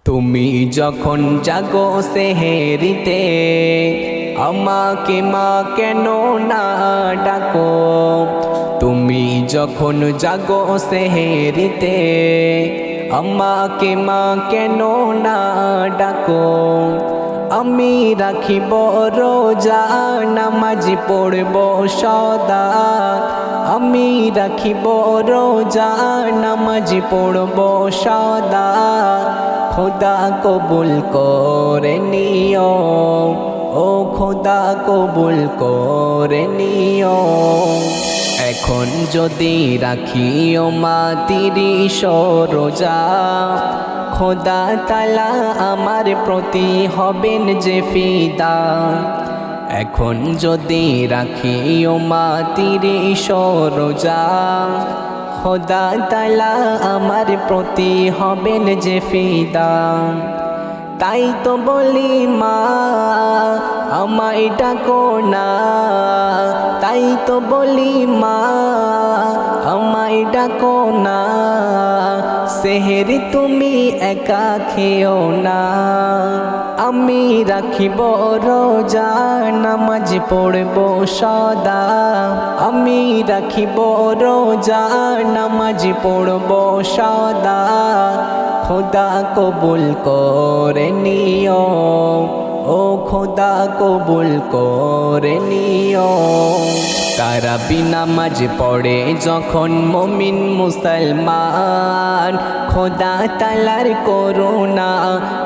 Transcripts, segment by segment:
তুমি যখন জাগো সেহেরিতে আমাকে মা কেন না ডাকো। তুমি যখন জাগো সেহেরিতে আমাকে মা কেন না ডাকো। আমি রাখিব রোজা নামাজ পড়ব সদা। আমি রাখিব রোজা নামাজ পড়ব সদা। খোদা কবুল করে নিও, ও খোদা কবুল করে নিও। এখন যদি রাখিও মা 30 রোজা, খোদা তাআলা আমার প্রতি হবেন যে ফিদা। এখন যদি রাখিও মা 30 রোজা, খোদা তাআলা আমার প্রতি হবেন যে ফিদা। তাই তো বলি মা আমায় ডাকো না, তাই তো বলি মা আমায় ডাকো না। সেহেরি তুমি একা খেও না। আমি রাখিব রোজা নামাজ পড়ব সদা। আমি রাখিব রোজা নামাজ পড়ব সদা। খোদা কবুল করে নিও, ও খোদা কবুল করে নিও। তারাবি নামাজ পড়ে যখন মুমিন মুসলমান, খোদা তাআলার করুণা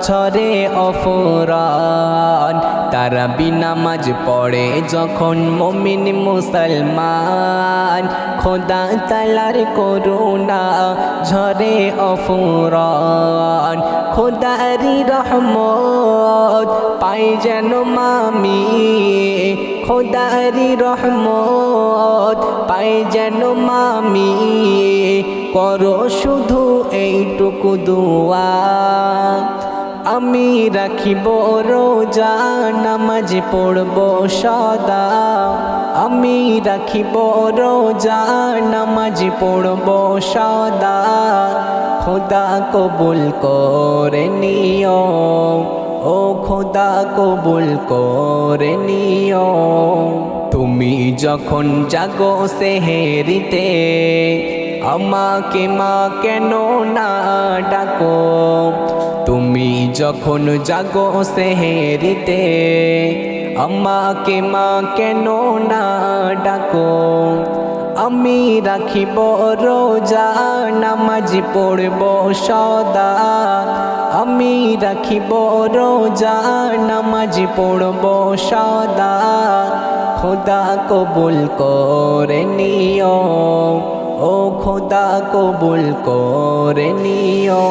ছড়ে অফুরান। তারাবি নামাজ পড়ে যখন মুমিন মুসলমান, খোদা তাআলার করুণা ঝরে অফুরান। খোদারি রহমত পাই যেন মামি, খোদারি রহমত পাই যেন মামি। করো শুধু এইটুকু দুয়া। আমি রাখিব রোজা নামাজ পড়ব সদা। আমি রাখিব রোজা নামাজ পড়ব সদা। খোদা কবুল করে নিও, ও খোদা কবুল করে নিও। তুমি যখন জাগো সেহেরিতে আমাকে মা কেন না ডাকো। তুমি যখন জাগো সেহেরিতে আমাকে মা কেন না ডাকো। আমি রাখিব রোজা নামাজ পড়ব সদা। আমি রাখিব রোজা নামাজ পড়ব সদা। খোদা কবুল করে নিও, ও খোদা কবুল করে নিও।